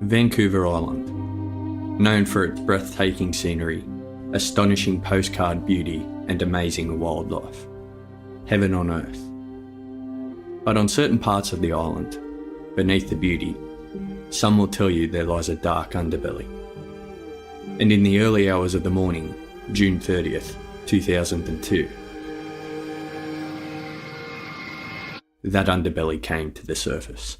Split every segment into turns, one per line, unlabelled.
Vancouver Island, known for its breathtaking scenery, astonishing postcard beauty and amazing wildlife. Heaven on earth. But on certain parts of the island, beneath the beauty, some will tell you there lies a dark underbelly. And in the early hours of the morning, June 30th, 2002, that underbelly came to the surface.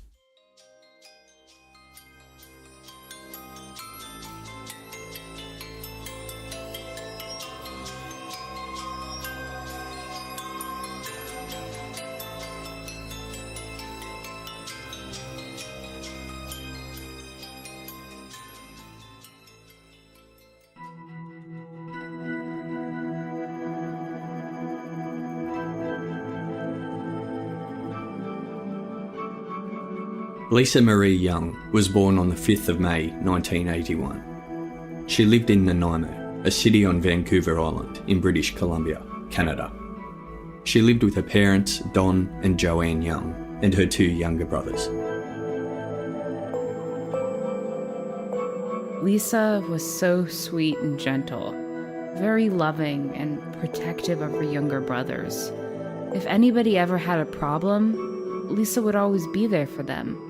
Lisa Marie Young was born on the 5th of May 1981. She lived in Nanaimo, a city on Vancouver Island in British Columbia, Canada. She lived with her parents, Don and Joanne Young, and her 2 younger brothers.
Lisa was so sweet and gentle, very loving and protective of her younger brothers. If anybody ever had a problem, Lisa would always be there for them.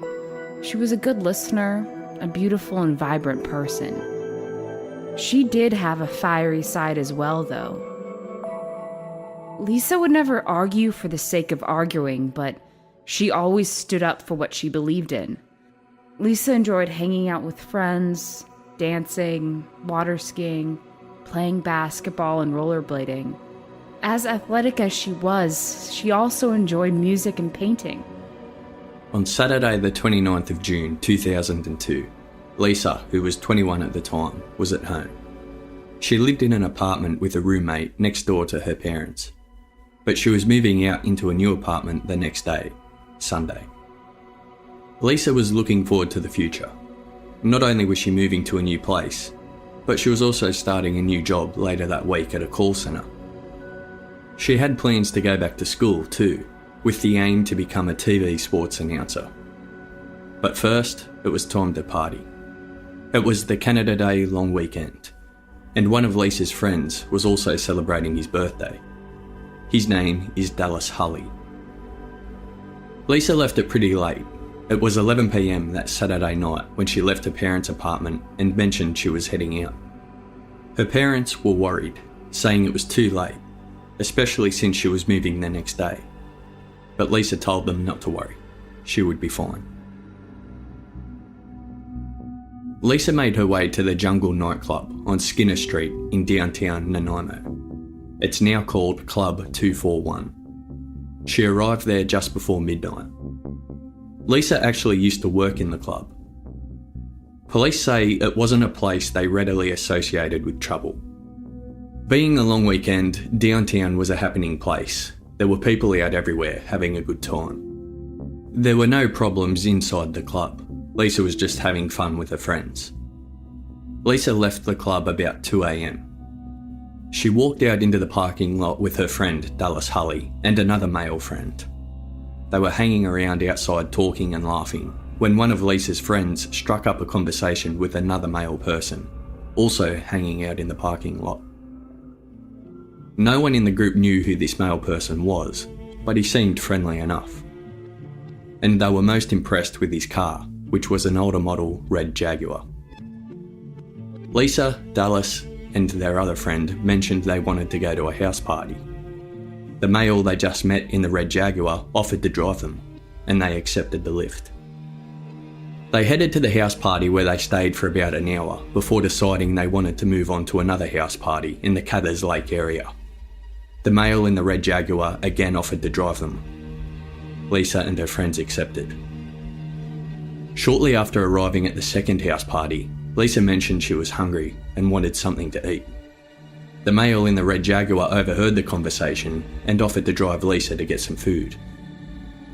She was a good listener, a beautiful and vibrant person. She did have a fiery side as well, though. Lisa would never argue for the sake of arguing, but she always stood up for what she believed in. Lisa enjoyed hanging out with friends, dancing, water skiing, playing basketball and rollerblading. As athletic as she was, she also enjoyed music and painting.
On Saturday the 29th of June 2002, Lisa, who was 21 at the time, was at home. She lived in an apartment with a roommate next door to her parents, but she was moving out into a new apartment the next day, Sunday. Lisa was looking forward to the future. Not only was she moving to a new place, but she was also starting a new job later that week at a call centre. She had plans to go back to school too, with the aim to become a TV sports announcer. But first, it was time to party. It was the Canada Day long weekend, and one of Lisa's friends was also celebrating his birthday. His name is Dallas Hully. Lisa left it pretty late. It was 11 p.m. that Saturday night when she left her parents' apartment and mentioned she was heading out. Her parents were worried, saying it was too late, especially since she was moving the next day. But Lisa told them not to worry, she would be fine. Lisa made her way to the Jungle nightclub on Skinner Street in downtown Nanaimo. It's now called Club 241. She arrived there just before midnight. Lisa actually used to work in the club. Police say it wasn't a place they readily associated with trouble. Being a long weekend, downtown was a happening place. There were people out everywhere having a good time. There were no problems inside the club. Lisa was just having fun with her friends. Lisa left the club about 2 a.m. She walked out into the parking lot with her friend Dallas Hully and another male friend. They were hanging around outside talking and laughing when one of Lisa's friends struck up a conversation with another male person, also hanging out in the parking lot. No one in the group knew who this male person was, but he seemed friendly enough. And they were most impressed with his car, which was an older model red Jaguar. Lisa, Dallas, and their other friend mentioned they wanted to go to a house party. The male they just met in the red Jaguar offered to drive them, and they accepted the lift. They headed to the house party where they stayed for about an hour before deciding they wanted to move on to another house party in the Cathars Lake area. The male in the red Jaguar again offered to drive them. Lisa and her friends accepted. Shortly after arriving at the second house party, Lisa mentioned she was hungry and wanted something to eat. The male in the red Jaguar overheard the conversation and offered to drive Lisa to get some food.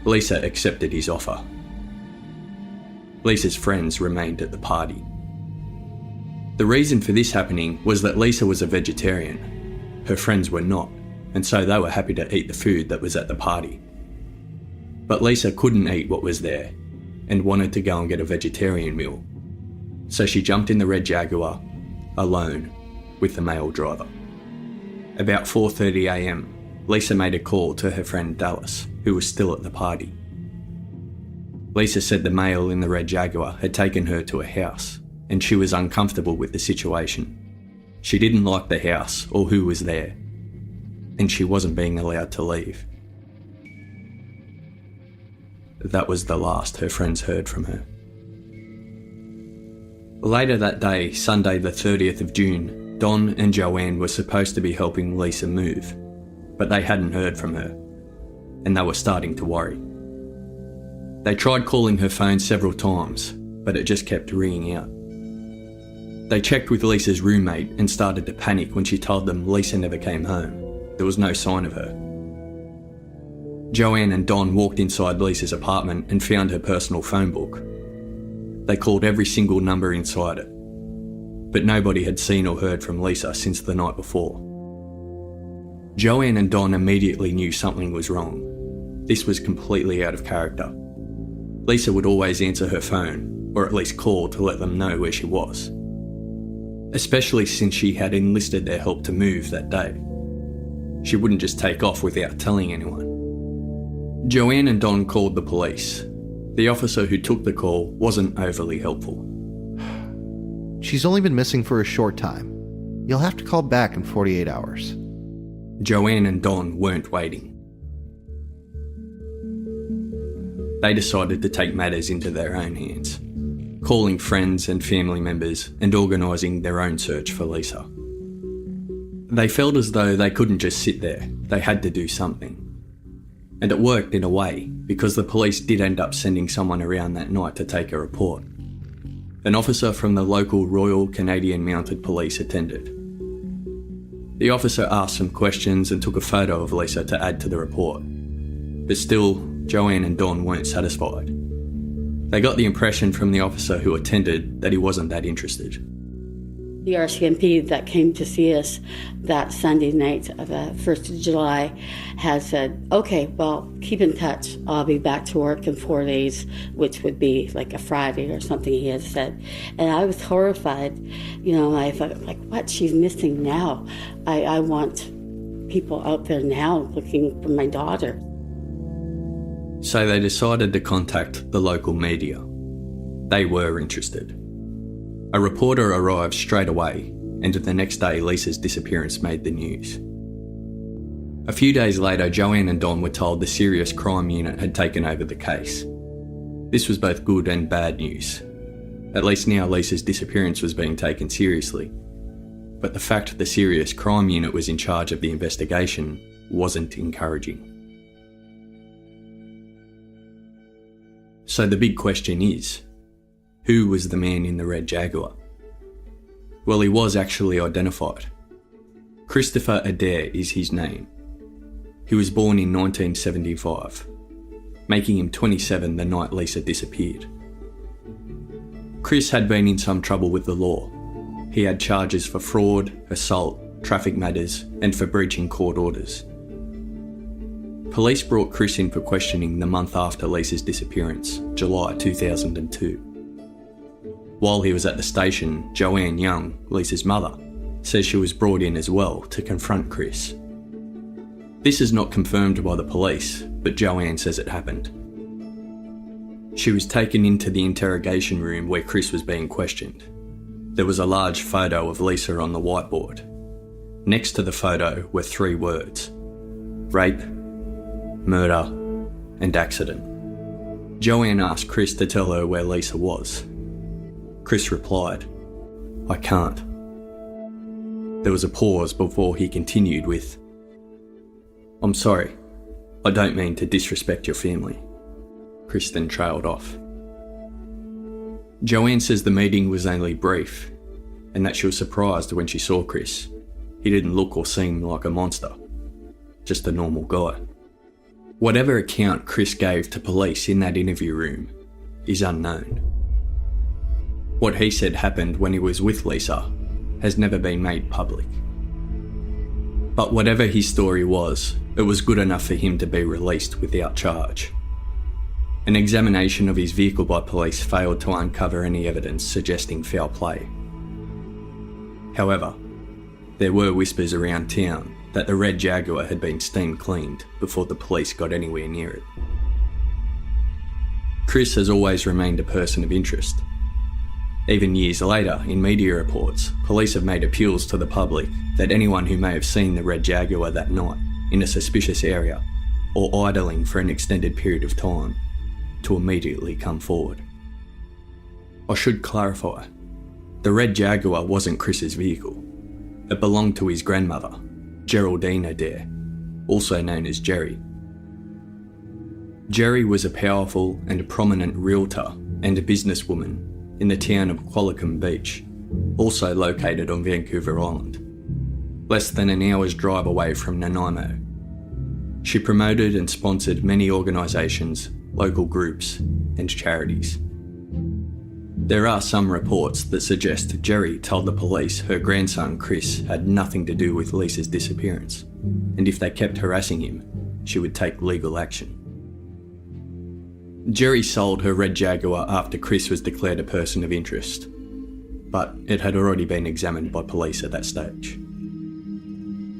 Lisa accepted his offer. Lisa's friends remained at the party. The reason for this happening was that Lisa was a vegetarian. Her friends were not, and so they were happy to eat the food that was at the party. But Lisa couldn't eat what was there and wanted to go and get a vegetarian meal. So she jumped in the red Jaguar, alone, with the male driver. About 4:30 a.m, Lisa made a call to her friend Dallas, who was still at the party. Lisa said the male in the red Jaguar had taken her to a house, and she was uncomfortable with the situation. She didn't like the house or who was there, and she wasn't being allowed to leave. That was the last her friends heard from her. Later that day, Sunday the 30th of June, Don and Joanne were supposed to be helping Lisa move, but they hadn't heard from her, and they were starting to worry. They tried calling her phone several times, but it just kept ringing out. They checked with Lisa's roommate and started to panic when she told them Lisa never came home. There was no sign of her. Joanne and Don walked inside Lisa's apartment and found her personal phone book. They called every single number inside it, but nobody had seen or heard from Lisa since the night before. Joanne and Don immediately knew something was wrong. This was completely out of character. Lisa would always answer her phone, or at least call to let them know where she was, especially since she had enlisted their help to move that day. She wouldn't just take off without telling anyone. Joanne and Don called the police. The officer who took the call wasn't overly helpful.
She's only been missing for a short time. You'll have to call back in 48 hours.
Joanne and Don weren't waiting. They decided to take matters into their own hands, calling friends and family members and organising their own search for Lisa. They felt as though they couldn't just sit there, they had to do something. And it worked in a way, because the police did end up sending someone around that night to take a report. An officer from the local Royal Canadian Mounted Police attended. The officer asked some questions and took a photo of Lisa to add to the report. But still, Joanne and Don weren't satisfied. They got the impression from the officer who attended that he wasn't that interested.
The RCMP that came to see us that Sunday night of the 1st of July had said, okay, well, keep in touch. I'll be back to work in 4 days, which would be like a Friday or something he had said. And I was horrified. I thought, like, what? She's missing now. I want people out there now looking for my daughter.
So they decided to contact the local media. They were interested. A reporter arrived straight away, and the next day Lisa's disappearance made the news. A few days later, Joanne and Don were told the Serious Crime Unit had taken over the case. This was both good and bad news. At least now Lisa's disappearance was being taken seriously. But the fact the Serious Crime Unit was in charge of the investigation wasn't encouraging. So the big question is, who was the man in the red Jaguar? Well, he was actually identified. Christopher Adair is his name. He was born in 1975, making him 27 the night Lisa disappeared. Chris had been in some trouble with the law. He had charges for fraud, assault, traffic matters, and for breaching court orders. Police brought Chris in for questioning the month after Lisa's disappearance, July 2002. While he was at the station, Joanne Young, Lisa's mother, says she was brought in as well to confront Chris. This is not confirmed by the police, but Joanne says it happened. She was taken into the interrogation room where Chris was being questioned. There was a large photo of Lisa on the whiteboard. Next to the photo were 3 words: rape, murder, and accident. Joanne asked Chris to tell her where Lisa was. Chris replied, "I can't." There was a pause before he continued with, "I'm sorry, I don't mean to disrespect your family." Chris then trailed off. Joanne says the meeting was only brief, and that she was surprised when she saw Chris. He didn't look or seem like a monster, just a normal guy. Whatever account Chris gave to police in that interview room is unknown. What he said happened when he was with Lisa has never been made public. But whatever his story was, it was good enough for him to be released without charge. An examination of his vehicle by police failed to uncover any evidence suggesting foul play. However, there were whispers around town that the red Jaguar had been steam cleaned before the police got anywhere near it. Chris has always remained a person of interest. Even years later, in media reports, police have made appeals to the public that anyone who may have seen the red Jaguar that night in a suspicious area or idling for an extended period of time to immediately come forward. I should clarify, the red Jaguar wasn't Chris's vehicle. It belonged to his grandmother, Geraldine Adair, also known as Jerry. Jerry was a powerful and prominent realtor and a businesswoman in the town of Qualicum Beach, also located on Vancouver Island, less than an hour's drive away from Nanaimo. She promoted and sponsored many organisations, local groups and charities. There are some reports that suggest Jerry told the police her grandson Chris had nothing to do with Lisa's disappearance, and if they kept harassing him, she would take legal action. Jerry sold her red Jaguar after Chris was declared a person of interest, but it had already been examined by police at that stage.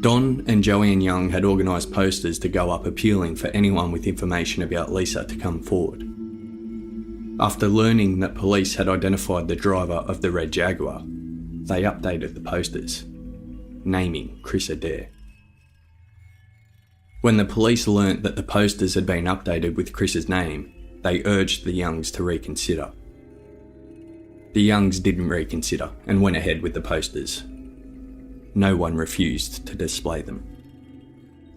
Don and Joanne Young had organised posters to go up appealing for anyone with information about Lisa to come forward. After learning that police had identified the driver of the red Jaguar, they updated the posters, naming Chris Adair. When the police learnt that the posters had been updated with Chris's name, they urged the Youngs to reconsider. The Youngs didn't reconsider and went ahead with the posters. No one refused to display them.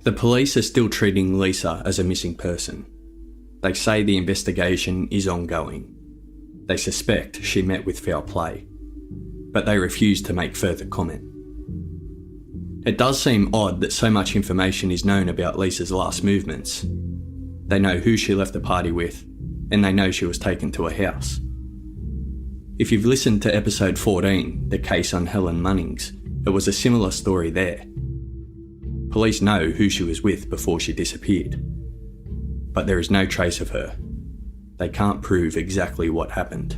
The police are still treating Lisa as a missing person. They say the investigation is ongoing. They suspect she met with foul play, but they refuse to make further comment. It does seem odd that so much information is known about Lisa's last movements. They know who she left the party with, and they know she was taken to a house. If you've listened to episode 14, the case on Helen Munnings, it was a similar story there. Police know who she was with before she disappeared, but there is no trace of her. They can't prove exactly what happened.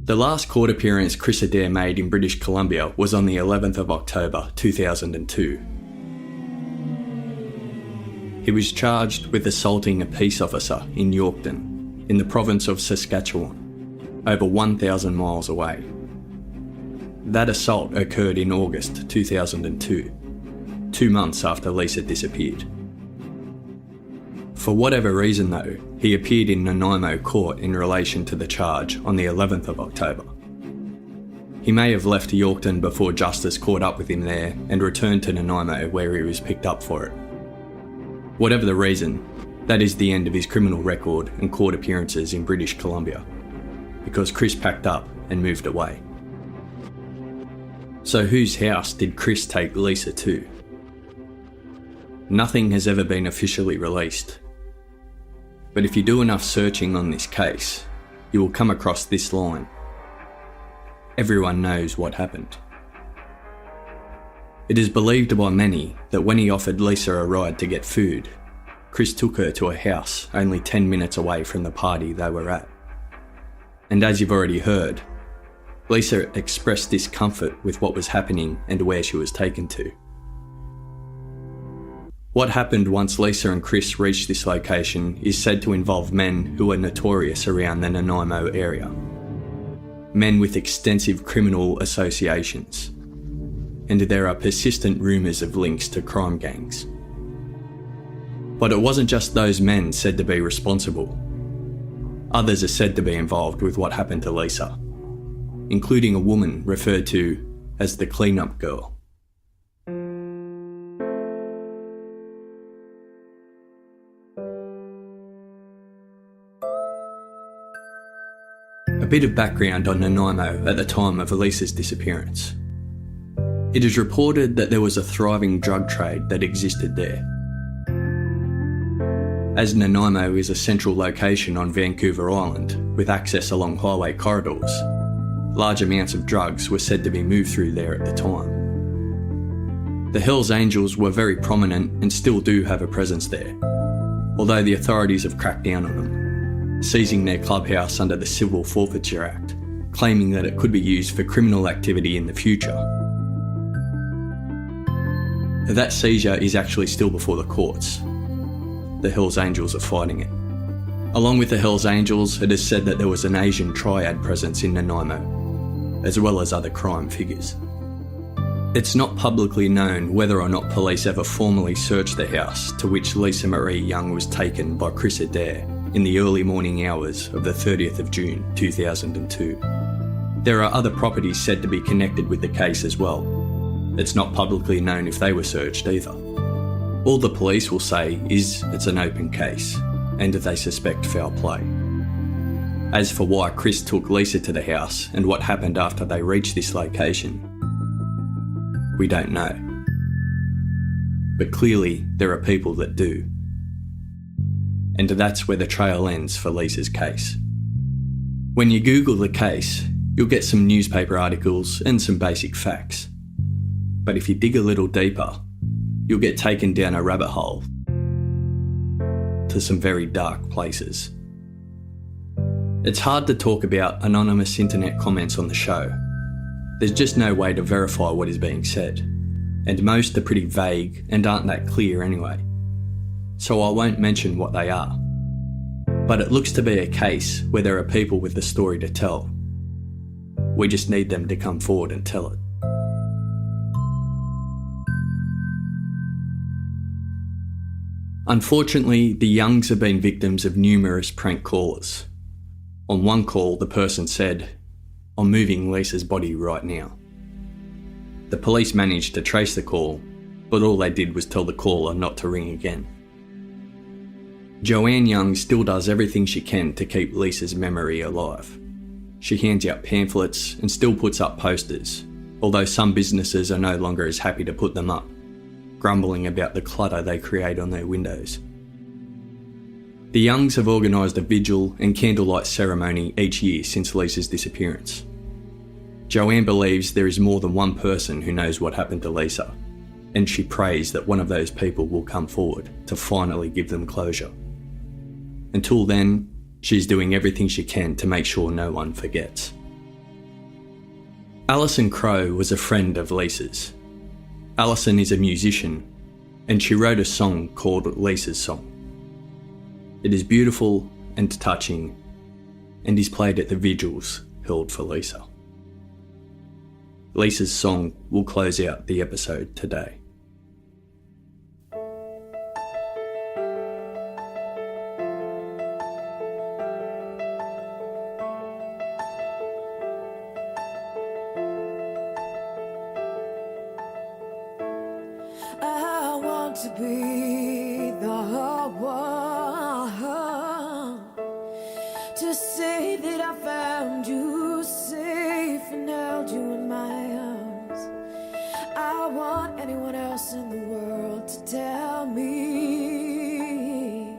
The last court appearance Chris Adair made in British Columbia was on the 11th of October 2002. He was charged with assaulting a peace officer in Yorkton, in the province of Saskatchewan, over 1,000 miles away. That assault occurred in August 2002, 2 months after Lisa disappeared. For whatever reason though, he appeared in Nanaimo court in relation to the charge on the 11th of October. He may have left Yorkton before justice caught up with him there and returned to Nanaimo where he was picked up for it. Whatever the reason, that is the end of his criminal record and court appearances in British Columbia, because Chris packed up and moved away. So whose house did Chris take Lisa to? Nothing has ever been officially released. But if you do enough searching on this case, you will come across this line. Everyone knows what happened. It is believed by many that when he offered Lisa a ride to get food, Chris took her to a house only 10 minutes away from the party they were at. And as you've already heard, Lisa expressed discomfort with what was happening and where she was taken to. What happened once Lisa and Chris reached this location is said to involve men who are notorious around the Nanaimo area. Men with extensive criminal associations. And there are persistent rumours of links to crime gangs. But it wasn't just those men said to be responsible. Others are said to be involved with what happened to Lisa, including a woman referred to as the clean-up girl. A bit of background on Nanaimo at the time of Lisa's disappearance. It is reported that there was a thriving drug trade that existed there. As Nanaimo is a central location on Vancouver Island with access along highway corridors, large amounts of drugs were said to be moved through there at the time. The Hells Angels were very prominent and still do have a presence there, although the authorities have cracked down on them, seizing their clubhouse under the Civil Forfeiture Act, claiming that it could be used for criminal activity in the future. That seizure is actually still before the courts. The Hells Angels are fighting it. Along with the Hells Angels, it is said that there was an Asian triad presence in Nanaimo, as well as other crime figures. It's not publicly known whether or not police ever formally searched the house to which Lisa Marie Young was taken by Chris Adair in the early morning hours of the 30th of June 2002. There are other properties said to be connected with the case as well. It's not publicly known if they were searched either. All the police will say is it's an open case, and they suspect foul play. As for why Chris took Lisa to the house and what happened after they reached this location, we don't know. But clearly there are people that do. And that's where the trail ends for Lisa's case. When you Google the case, you'll get some newspaper articles and some basic facts. But if you dig a little deeper, you'll get taken down a rabbit hole to some very dark places. It's hard to talk about anonymous internet comments on the show. There's just no way to verify what is being said, and most are pretty vague and aren't that clear anyway. So I won't mention what they are. But it looks to be a case where there are people with a story to tell. We just need them to come forward and tell it. Unfortunately, the Youngs have been victims of numerous prank callers. On one call, the person said, "I'm moving Lisa's body right now." The police managed to trace the call, but all they did was tell the caller not to ring again. Joanne Young still does everything she can to keep Lisa's memory alive. She hands out pamphlets and still puts up posters, although some businesses are no longer as happy to put them up, grumbling about the clutter they create on their windows. The Youngs have organised a vigil and candlelight ceremony each year since Lisa's disappearance. Joanne believes there is more than one person who knows what happened to Lisa, and she prays that one of those people will come forward to finally give them closure. Until then, she's doing everything she can to make sure no one forgets. Alison Crowe was a friend of Lisa's. Alison is a musician, and she wrote a song called Lisa's Song. It is beautiful and touching, and is played at the vigils held for Lisa. Lisa's Song will close out the episode today.
I want to be the one to say that I found you safe and held you in my arms. I want anyone else in the world to tell me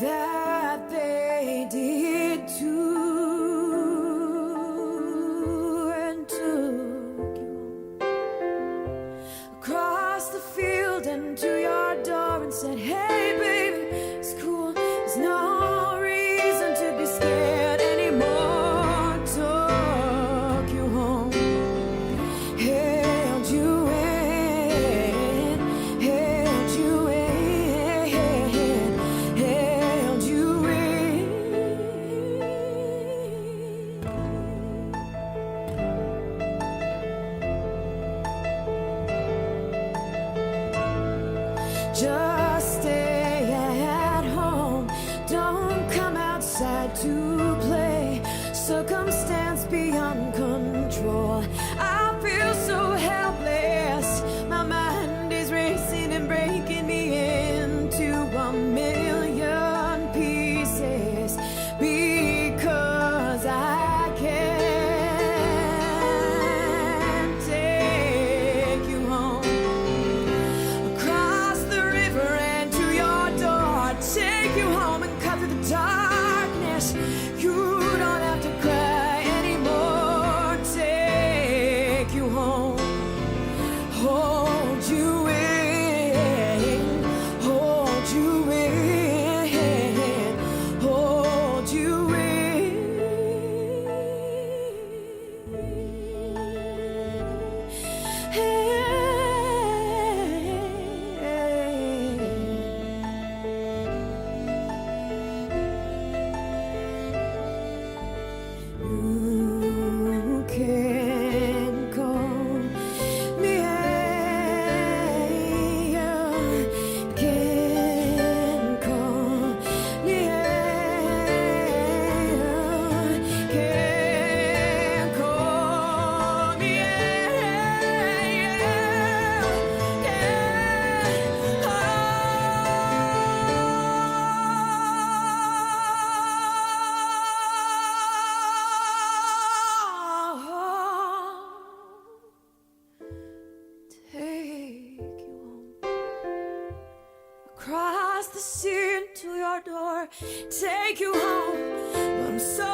that they did too, and took you across the field and to your see into your door, take you home. But I'm so